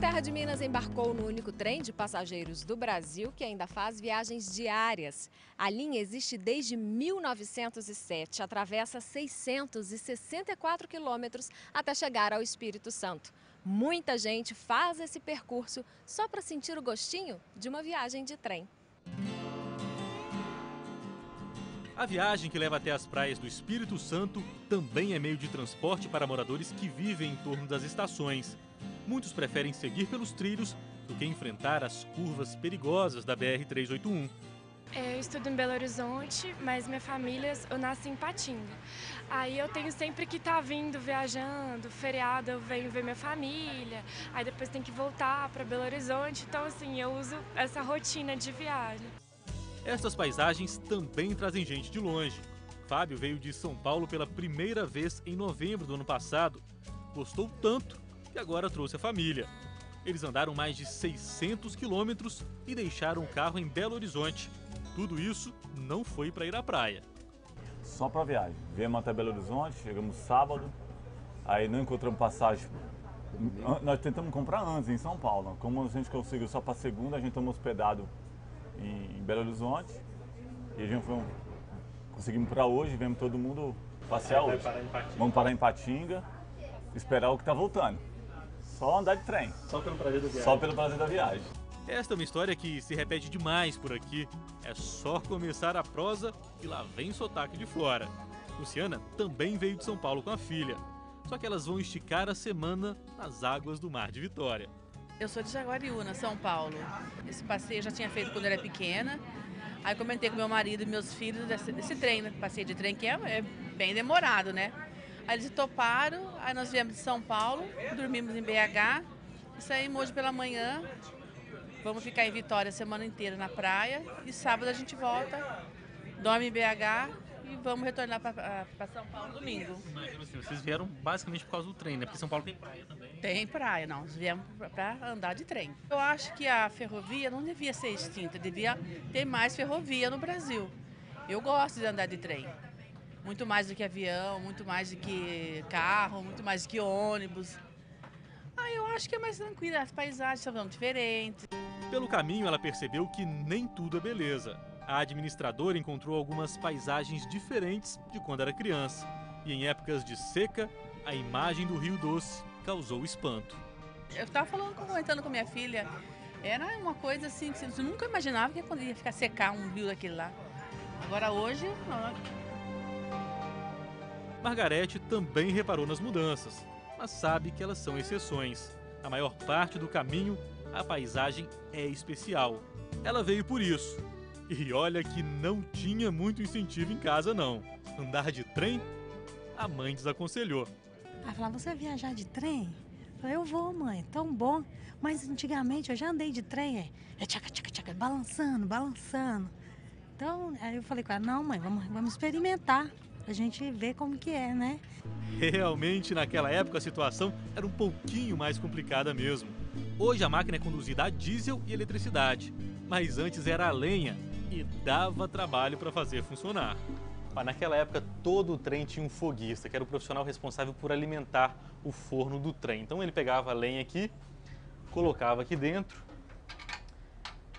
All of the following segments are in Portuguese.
Terra de Minas embarcou no único trem de passageiros do Brasil que ainda faz viagens diárias. A linha existe desde 1907, atravessa 664 quilômetros até chegar ao Espírito Santo. Muita gente faz esse percurso só para sentir o gostinho de uma viagem de trem. A viagem que leva até as praias do Espírito Santo também é meio de transporte para moradores que vivem em torno das estações. Muitos preferem seguir pelos trilhos do que enfrentar as curvas perigosas da BR-381. Eu estudo em Belo Horizonte, mas minha família, eu nasci em Patinga. Aí eu tenho sempre que estar vindo, viajando, feriado eu venho ver minha família, aí depois tem que voltar para Belo Horizonte, então assim, eu uso essa rotina de viagem. Estas paisagens também trazem gente de longe. Fábio veio de São Paulo pela primeira vez em novembro do ano passado. Gostou tanto que agora trouxe a família. Eles andaram mais de 600 quilômetros e deixaram o carro em Belo Horizonte. Tudo isso não foi para ir à praia. Só para viagem. Viemos até Belo Horizonte, chegamos sábado, aí não encontramos passagem. Nós tentamos comprar antes em São Paulo. Como a gente conseguiu só para segunda, a gente estamos hospedado em Belo Horizonte e a gente conseguimos para hoje, vemos todo mundo passear hoje. Vamos parar em Patinga, esperar o que está voltando. Só andar de trem. Só pelo prazer da viagem. Só pelo prazer da viagem. Esta é uma história que se repete demais por aqui. É só começar a prosa e lá vem sotaque de fora. Luciana também veio de São Paulo com a filha. Só que elas vão esticar a semana nas águas do Mar de Vitória. Eu sou de Jaguariúna, São Paulo. Esse passeio eu já tinha feito quando eu era pequena. Aí comentei com meu marido e meus filhos desse trem, né? Passeio de trem que é bem demorado, né? Aí eles toparam, aí nós viemos de São Paulo, dormimos em BH e saímos hoje pela manhã. Vamos ficar em Vitória a semana inteira na praia e sábado a gente volta, dorme em BH e vamos retornar para São Paulo domingo. Imagina assim, vocês vieram basicamente por causa do trem, né? Porque São Paulo tem praia também. Tem praia, não. Nós viemos para andar de trem. Eu acho que a ferrovia não devia ser extinta, devia ter mais ferrovia no Brasil. Eu gosto de andar de trem. Muito mais do que avião, muito mais do que carro, muito mais do que ônibus. Eu acho que é mais tranquilo, as paisagens são diferentes. Pelo caminho, ela percebeu que nem tudo é beleza. A administradora encontrou algumas paisagens diferentes de quando era criança. E em épocas de seca, a imagem do Rio Doce causou espanto. Eu estava comentando com minha filha, era uma coisa assim, que você nunca imaginava que ia ficar secar um rio daquele lá. Agora hoje, não. Margarete também reparou nas mudanças, mas sabe que elas são exceções. Na maior parte do caminho, a paisagem é especial. Ela veio por isso. E olha que não tinha muito incentivo em casa, não. Andar de trem, a mãe desaconselhou. Ela falava, você vai viajar de trem? Eu falei, eu vou, mãe, tão bom. Mas antigamente eu já andei de trem, tchaca, tchaca, tchaca, balançando, balançando. Então, aí eu falei com ela, não, mãe, vamos experimentar. A gente vê como que é, né? Realmente, naquela época, a situação era um pouquinho mais complicada mesmo. Hoje a máquina é conduzida a diesel e eletricidade, mas antes era a lenha e dava trabalho para fazer funcionar. Mas naquela época, todo o trem tinha um foguista, que era o profissional responsável por alimentar o forno do trem. Então ele pegava a lenha aqui, colocava aqui dentro,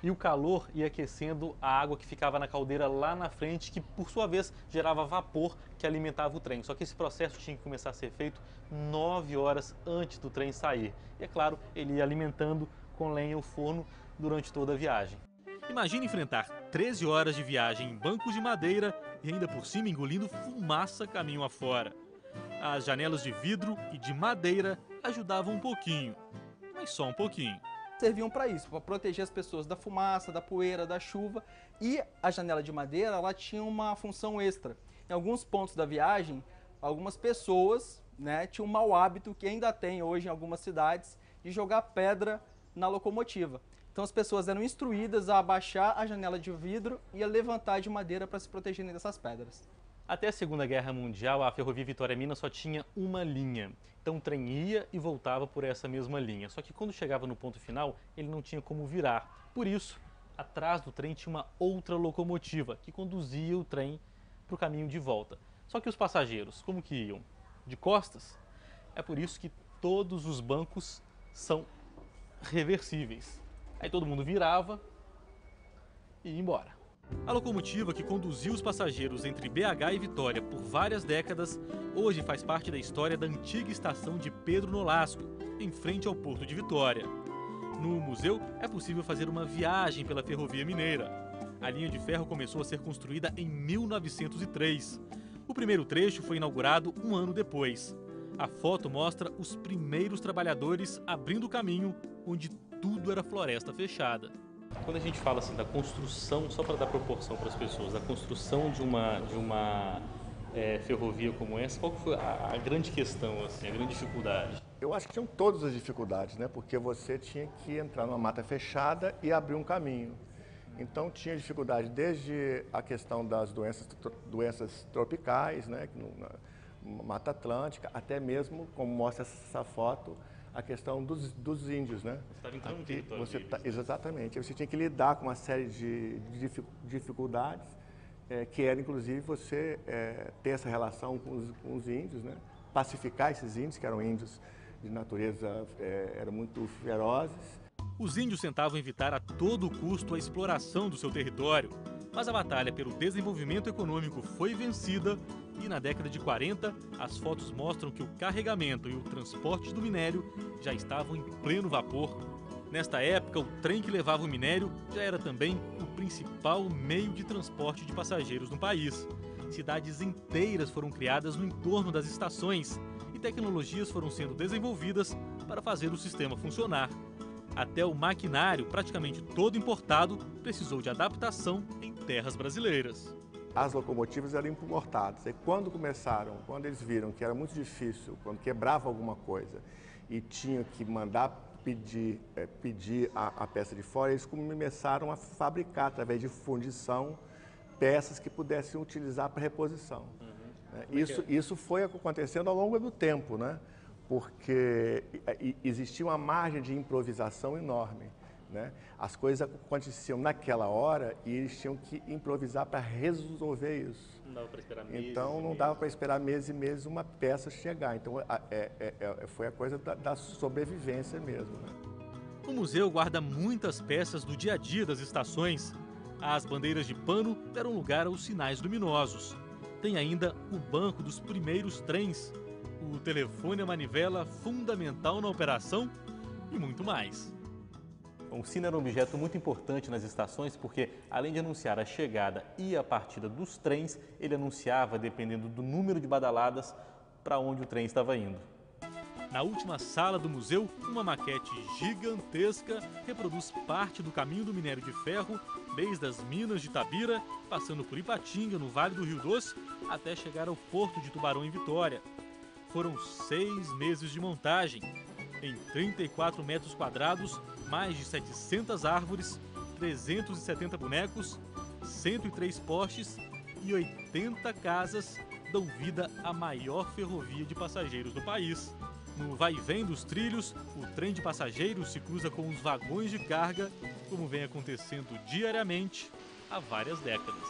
e o calor ia aquecendo a água que ficava na caldeira lá na frente, que por sua vez gerava vapor que alimentava o trem. Só que esse processo tinha que começar a ser feito 9 horas antes do trem sair. E é claro, ele ia alimentando com lenha o forno durante toda a viagem. Imagine enfrentar 13 horas de viagem em bancos de madeira e ainda por cima engolindo fumaça caminho afora. As janelas de vidro e de madeira ajudavam um pouquinho, mas só um pouquinho. Serviam para isso, para proteger as pessoas da fumaça, da poeira, da chuva. E a janela de madeira, ela tinha uma função extra. Em alguns pontos da viagem, algumas pessoas, né, tinham um mau hábito, que ainda tem hoje em algumas cidades, de jogar pedra na locomotiva. Então as pessoas eram instruídas a abaixar a janela de vidro e a levantar de madeira para se protegerem dessas pedras. Até a Segunda Guerra Mundial, a Ferrovia Vitória-Minas só tinha uma linha. Então o trem ia e voltava por essa mesma linha. Só que quando chegava no ponto final, ele não tinha como virar. Por isso, atrás do trem tinha uma outra locomotiva que conduzia o trem para o caminho de volta. Só que os passageiros, como que iam? De costas? É por isso que todos os bancos são reversíveis. Aí todo mundo virava e ia embora. A locomotiva que conduziu os passageiros entre BH e Vitória por várias décadas, hoje faz parte da história da antiga estação de Pedro Nolasco, em frente ao Porto de Vitória. No museu é possível fazer uma viagem pela Ferrovia Mineira. A linha de ferro começou a ser construída em 1903. O primeiro trecho foi inaugurado um ano depois. A foto mostra os primeiros trabalhadores abrindo o caminho onde tudo era floresta fechada. Quando a gente fala assim da construção, só para dar proporção para as pessoas, da construção de uma ferrovia como essa, qual que foi a grande questão, assim, a grande dificuldade? Eu acho que tinham todas as dificuldades, né? Porque você tinha que entrar numa mata fechada e abrir um caminho. Então tinha dificuldade desde a questão das doenças tropicais, né? Na Mata Atlântica, até mesmo, como mostra essa foto, a questão dos índios, né? Você estava entrando no território deles. Exatamente. Você tinha que lidar com uma série de dificuldades, que era, inclusive, você ter essa relação com os índios, né? Pacificar esses índios, que eram índios de natureza, eram muito ferozes. Os índios tentavam evitar a todo custo a exploração do seu território, mas a batalha pelo desenvolvimento econômico foi vencida e na década de 40, as fotos mostram que o carregamento e o transporte do minério já estavam em pleno vapor. Nesta época, o trem que levava o minério já era também o principal meio de transporte de passageiros no país. Cidades inteiras foram criadas no entorno das estações e tecnologias foram sendo desenvolvidas para fazer o sistema funcionar. Até o maquinário, praticamente todo importado, precisou de adaptação em terras brasileiras. As locomotivas eram importadas. E quando eles viram que era muito difícil, quando quebrava alguma coisa e tinham que mandar pedir a peça de fora, eles começaram a fabricar, através de fundição, peças que pudessem utilizar para reposição. Isso foi acontecendo ao longo do tempo, né? Porque existia uma margem de improvisação enorme, né? As coisas aconteciam naquela hora e eles tinham que improvisar para resolver isso. Não dava para esperar meses. Então não dava para esperar meses e meses uma peça chegar. Então foi a coisa da sobrevivência mesmo, né? O museu guarda muitas peças do dia a dia das estações. As bandeiras de pano deram lugar aos sinais luminosos. Tem ainda o banco dos primeiros trens, o telefone à manivela fundamental na operação e muito mais. O sino era um objeto muito importante nas estações porque, além de anunciar a chegada e a partida dos trens, ele anunciava, dependendo do número de badaladas, para onde o trem estava indo. Na última sala do museu, uma maquete gigantesca reproduz parte do caminho do minério de ferro, desde as minas de Itabira, passando por Ipatinga, no Vale do Rio Doce, até chegar ao Porto de Tubarão, em Vitória. Foram 6 meses de montagem. Em 34 metros quadrados, mais de 700 árvores, 370 bonecos, 103 postes e 80 casas dão vida à maior ferrovia de passageiros do país. No vai e vem dos trilhos, o trem de passageiros se cruza com os vagões de carga, como vem acontecendo diariamente há várias décadas.